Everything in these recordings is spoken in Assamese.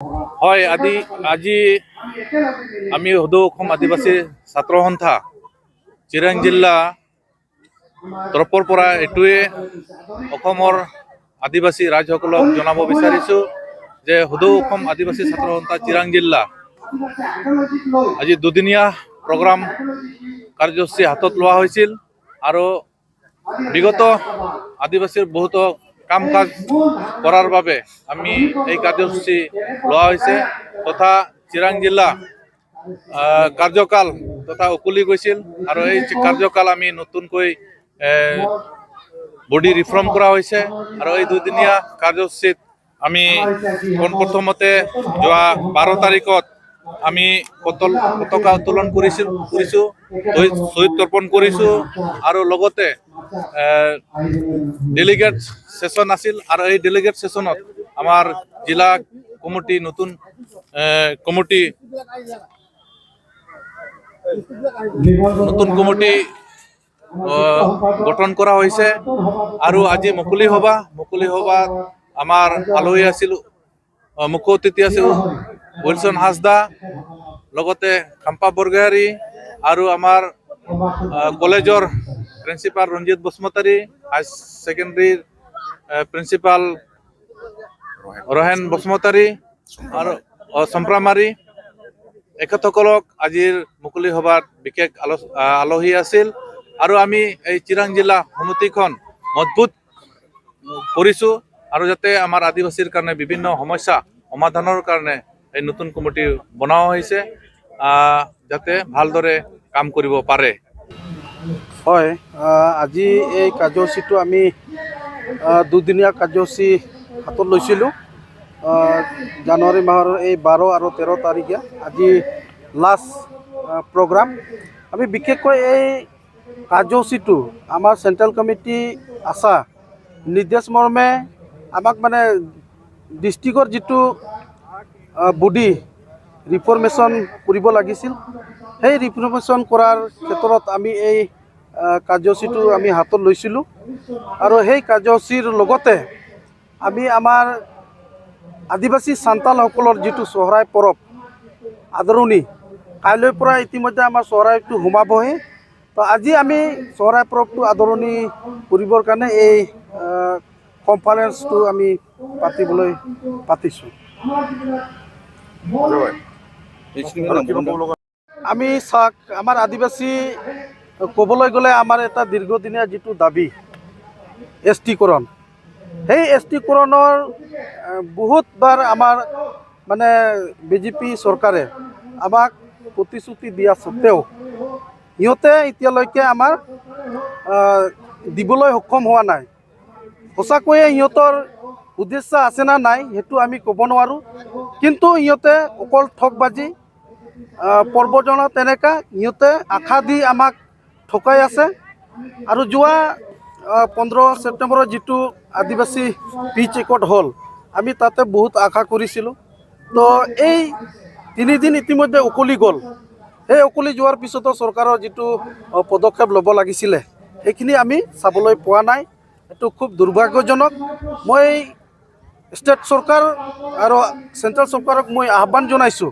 হয়, আজি আমি সদৌ অসম আদিবাসী ছাত্ৰ সন্থা চিৰাং জিলা তৰফৰ পৰা এইটোৱে অসমৰ আদিবাসী ৰাইজসকলক জনাব বিচাৰিছোঁ যে সদৌ অসম আদিবাসী ছাত্ৰ সন্থা চিৰাং জিলা আজি দুদিনীয়া প্ৰগ্ৰাম কাৰ্যসূচী হাতত লোৱা হৈছিল আৰু বিগত আদিবাসীৰ বহুতো কাম কাজ কৰাৰ বাবে আমি এই কাৰ্যসূচী লোৱা হৈছে তথা চিৰাং জিলা কাৰ্যকাল তথা উকলি গৈছিল আৰু এই কাৰ্যকাল আমি নতুনকৈ বডি ৰিফৰ্ম কৰা হৈছে আৰু এই দুদিনীয়া কাৰ্যসূচীত আমি পোনপ্ৰথমতে যোৱা 12 তাৰিখত আমি পতাকা উত্তোলন কৰিছোঁ শ্বহীদ তৰ্পণ কৰিছোঁ আৰু লগতে ডেলিগেট সেশন আছিল আৰু এই ডেলিগেট সেশনত আমাৰ জিলা কমিটি নতুন কমিটি গঠন কৰা হৈছে আৰু আজি মুকলি সভা আমাৰ আলহী আছিল মুখ্য অতিথি আছিল উইলছন হাজদা লগতে খাম্পা বৰগোহাঞি আৰু আমাৰ কলেজৰ প্ৰিন্সিপাল ৰঞ্জিত বসুমতাৰী হাই সেকেন্ডাৰীৰ প্ৰিন্সিপাল ৰহেন বসুমতাৰী আৰু চম্প্ৰামাৰী এখেতসকলক আজিৰ মুকলি সভাত বিশেষ আলহী আছিল আৰু আমি এই চিৰাং জিলা সমিতিখন মজবুত কৰিছোঁ আৰু যাতে আমাৰ আদিবাসীৰ কাৰণে বিভিন্ন সমস্যা সমাধানৰ কাৰণে এই নতুন কমিটি বনোৱা হৈছে যাতে ভালদৰে কাম কৰিব পাৰে। হয়, আজি এই কাৰ্যসূচীটো আমি দুদিনীয়া কাৰ্যসূচী হাতত লৈছিলোঁ। জানুৱাৰী মাহৰ এই 12 আৰু 13 তাৰিখে আজি লাষ্ট প্ৰগ্ৰাম। আমি বিশেষকৈ এই কাৰ্যসূচীটো আমাৰ চেণ্ট্ৰেল কমিটি আছা নিৰ্দেশ মৰ্মে আমাক মানে ডিষ্ট্ৰিক্টৰ যিটো বডি ৰিফৰ্মেশ্যন কৰিব লাগিছিল, সেই ৰিফৰ্মেশ্যন কৰাৰ ক্ষেত্ৰত আমি এই কাৰ্যসূচীটো আমি হাতত লৈছিলোঁ আৰু সেই কাৰ্যসূচীৰ লগতে আমি আমাৰ আদিবাসী সান্তালসকলৰ যিটো চহৰাই পৰৱ আদৰণি কাইলৈৰ পৰা ইতিমধ্যে আমাৰ চহৰাইটো সোমাবহে। তো আজি আমি চহৰাই পৰৱটো আদৰণি কৰিবৰ কাৰণে এই কনফাৰেন্সটো আমি পাতিছোঁ। আমি আমাৰ আদিবাসী ক'বলৈ গ'লে আমাৰ এটা দীৰ্ঘদিনীয়া যিটো দাবী এছটিকৰণ, সেই এছটিকৰণৰ বহুতবাৰ আমাৰ মানে বিজেপি চৰকাৰে আমাক প্ৰতিশ্ৰুতি দিয়া সত্ত্বেও সিহঁতে এতিয়ালৈকে আমাৰ দিবলৈ সক্ষম হোৱা নাই। সঁচাকৈয়ে সিহঁতৰ উদ্দেশ্য আছে না নাই সেইটো আমি ক'ব নোৱাৰোঁ, কিন্তু সিহঁতে অকল ঠগবাজি প্ৰবঞ্চনা তেনেকা সিহঁতে আশা দি আমাক ঠকাই আছে। আৰু যোৱা 15 ছেপ্টেম্বৰৰ যিটো আদিবাসী পিচ ৰেকৰ্ড হ'ল, আমি তাতে বহুত আশা কৰিছিলোঁ। তো এই 3 দিন ইতিমধ্যে উকলি গ'ল। সেই উকলি যোৱাৰ পিছতো চৰকাৰৰ যিটো পদক্ষেপ ল'ব লাগিছিলে সেইখিনি আমি চাবলৈ পোৱা নাই। এইটো খুব দুৰ্ভাগ্যজনক। মই ষ্টেট চৰকাৰ আৰু চেণ্ট্ৰেল চৰকাৰক মই আহ্বান জনাইছোঁ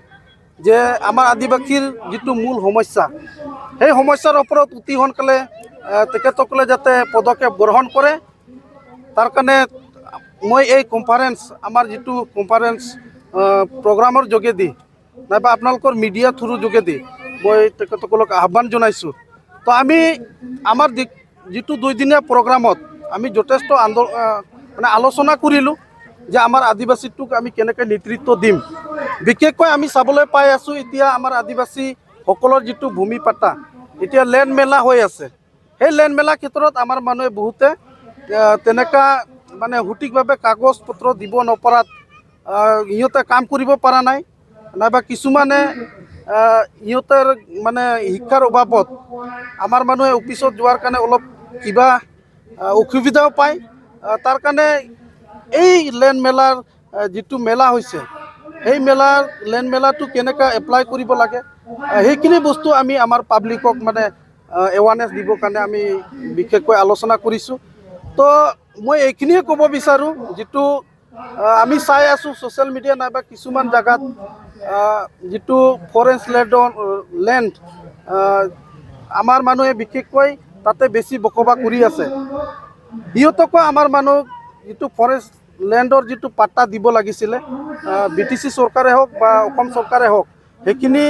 যে আমাৰ আদিবাসীৰ যিটো মূল সমস্যা, সেই সমস্যাৰ ওপৰত অতি সোনকালে তেখেতসকলে যাতে পদক্ষেপ গ্ৰহণ কৰে। তাৰ কাৰণে মই এই কনফাৰেন্স আমাৰ যিটো কনফাৰেন্স প্ৰগ্ৰামৰ যোগেদি নাইবা আপোনালোকৰ মিডিয়া থ্ৰুৰ যোগেদি মই তেখেতসকলক আহ্বান জনাইছোঁ। তো আমি আমাৰ যিটো 2 দিনীয়া প্ৰগ্ৰামত আমি যথেষ্ট আলোচনা কৰিলোঁ যে আমাৰ আদিবাসীটোক আমি কেনেকৈ নেতৃত্ব দিম। বিশেষকৈ আমি চাবলৈ পাই আছোঁ এতিয়া আমাৰ আদিবাসীসকলৰ যিটো ভূমি পাটা এতিয়া লেণ্ড মেলা হৈ আছে। সেই লেণ্ড মেলা ক্ষেত্ৰত আমাৰ মানুহে বহুতে তেনেকুৱা মানে সঠিকভাৱে কাগজ পত্ৰ দিব নপৰাত সিহঁতে কাম কৰিব পৰা নাই, নাইবা কিছুমানে সিহঁতৰ মানে শিক্ষাৰ অভাৱত আমাৰ মানুহে অফিচত যোৱাৰ কাৰণে অলপ কিবা অসুবিধাও পায়। তাৰ কাৰণে এই লেণ্ড মেলাৰ যিটো মেলা হৈছে, সেই লেণ্ড মেলাটো কেনেকৈ এপ্লাই কৰিব লাগে সেইখিনি বস্তু আমি আমাৰ পাব্লিকক মানে এৱাৰনেছ দিবৰ কাৰণে আমি বিশেষকৈ আলোচনা কৰিছোঁ। তো মই এইখিনিয়ে ক'ব বিচাৰোঁ, যিটো আমি চাই আছোঁ ছ'চিয়েল মিডিয়া নাইবা কিছুমান জেগাত যিটো ফৰেষ্ট লেণ্ড আমাৰ মানুহে বিশেষকৈ তাতে বেছি বসবাস কৰি আছে। সিহঁতকো আমাৰ মানুহ যিটো ফৰেষ্ট লেণ্ডৰ যিটো পাট্টা দিব লাগিছিলে, BTC চৰকাৰে হওক বা অসম চৰকাৰে হওক, সেইখিনি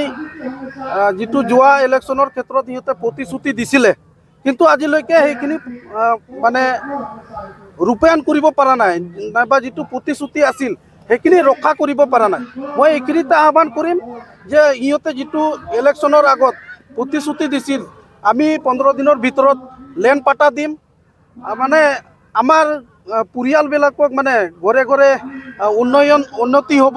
যিটো যোৱা ইলেকশ্যনৰ ক্ষেত্ৰত সিহঁতে প্ৰতিশ্ৰুতি দিছিলে, কিন্তু আজিলৈকে সেইখিনি মানে ৰূপায়ণ কৰিব পৰা নাই, নাইবা যিটো প্ৰতিশ্ৰুতি আছিল সেইখিনি ৰক্ষা কৰিব পৰা নাই। মই এইখিনিতে আহ্বান কৰিম যে ইহঁতে যিটো ইলেকশ্যনৰ আগত প্ৰতিশ্ৰুতি দিছিল, আমি 15 দিনৰ ভিতৰত লেণ্ড পাট্টা দিম, মানে আমাৰ পৰিয়ালবিলাকক মানে ঘৰে ঘৰে উন্নতি হ'ব,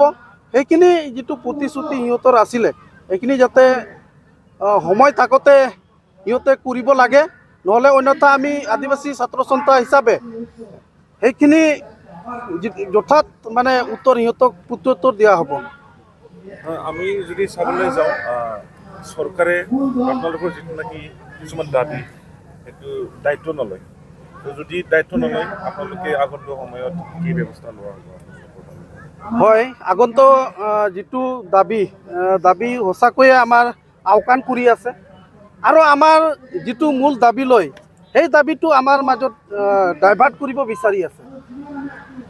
সেইখিনি যিটো প্ৰতিশ্ৰুতি সিহঁতৰ আছিলে সেইখিনি যাতে সময় থাকোঁতে সিহঁতে কৰিব লাগে, নহ'লে অন্যথা আমি আদিবাসী ছাত্ৰ সন্থা হিচাপে সেইখিনি যথাৎ মানে উত্তৰ সিহঁতক প্ৰত্যুত্তৰ দিয়া হ'ব। আমি যদি চাবলৈ যাওঁ, চৰকাৰে আপোনালোকৰ যিটো নেকি কিছুমান দাবী সেইটো দায়িত্ব নলয়, যদি দায়িত্ব নলয় আপোনালোকে আগন্তুক সময়ত কি ব্যৱস্থা লোৱা হ'ব? হয়, আগন্তুক যিটো দাবী সঁচাকৈয়ে আমাৰ আওকাণ কৰি আছে, আৰু আমাৰ যিটো মূল দাবী লয় সেই দাবীটো আমাৰ মাজত ডাইভাৰ্ট কৰিব বিচাৰি আছে।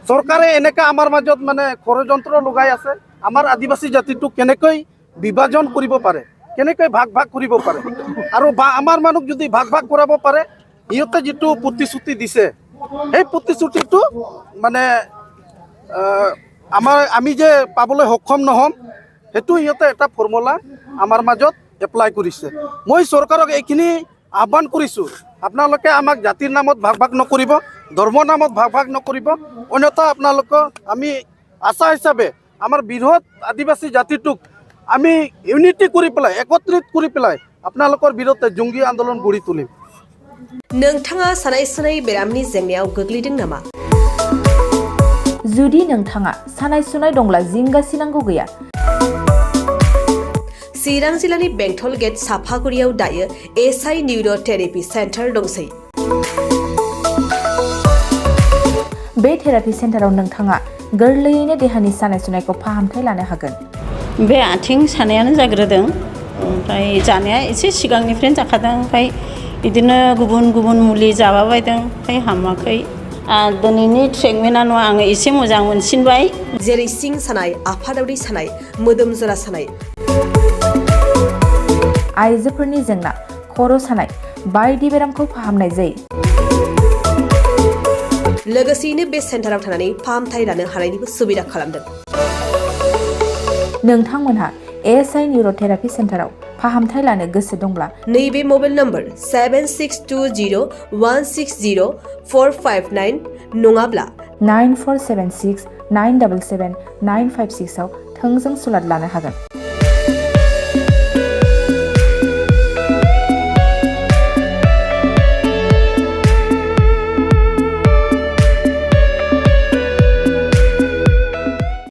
চৰকাৰে এনেকৈ আমাৰ মাজত মানে ষড়যন্ত্ৰ লগাই আছে, আমাৰ আদিবাসী জাতিটোক কেনেকৈ বিভাজন কৰিব পাৰে, কেনেকৈ ভাগ কৰিব পাৰে, আৰু আমাৰ মানুহক যদি ভাগ কৰাব পাৰে, সিহঁতে যিটো প্ৰতিশ্ৰুতি দিছে সেই প্ৰতিশ্ৰুতিটো মানে আমি যে পাবলৈ সক্ষম নহ'ম, সেইটো সিহঁতে এটা ফৰ্মুলা আমাৰ মাজত এপ্লাই কৰিছে। মই চৰকাৰক এইখিনি আহ্বান কৰিছোঁ, আপোনালোকে আমাক জাতিৰ নামত ভাগ নকৰিব, ধৰ্মৰ নামত ভাগ নকৰিব, অন্যথা আপোনালোকক আমি আশা হিচাপে আমাৰ বৃহৎ আদিবাসী জাতিটোক আমি ইউনিটি কৰি পেলাই, একত্ৰিত কৰি পেলাই আপোনালোকৰ বিৰুদ্ধে জঙ্গী আন্দোলন গঢ়ি তুলিম। नोंथाङा सानाय सुनाय बेरामनि जेंनायाव गोग्लैदों नामा? जुदि नोंथाङा सानाय सुनाय दंब्ला जिंगा सिनांगौ गैया। चिरां जिल्लानि बेंटल गेट साफागुरियाव दायो SI निउर'थेरापि सेन्टार दंसै। बे थेरापि सेन्टाराव नोंथाङा गोरलैयैनो देहानि सानाय सुनायखौ फाहामथाय लानो हागोन। बे आथिं सानायानो जाग्रोदों, ओमफ्राय जानाया एसे सिगांनिफ्रायनो जाखादों, ओमफ्राय बिदिनो गुबुन मुलि जाबाबायदों, ओमफ्राय हामाखै। दिनैनि ट्रिटमेन्टआनो आङो एसे मोजां मोनसिनबाय। जेरै सिं सानाय, आफादावदै सानाय, मोदोम जरा सानाय, आइजोफोरनि जेंना, खर' सानाय बायदि बेरामखौ फाहामनाय जायो। लोगोसेयैनो बे सेन्टाराव थानानै फाहामथाय लानो हानायनिबो सुबिदा खालामदों। नोंथांमोनहा SI निउर'थेरापि सेन्टाराव फाहामथाय लानो गोसो दंब्ला नैबे मबाइल नम्बर 7620160459 नङाब्ला 9476977956 आव थोंजों सुलाद लानो हागोन।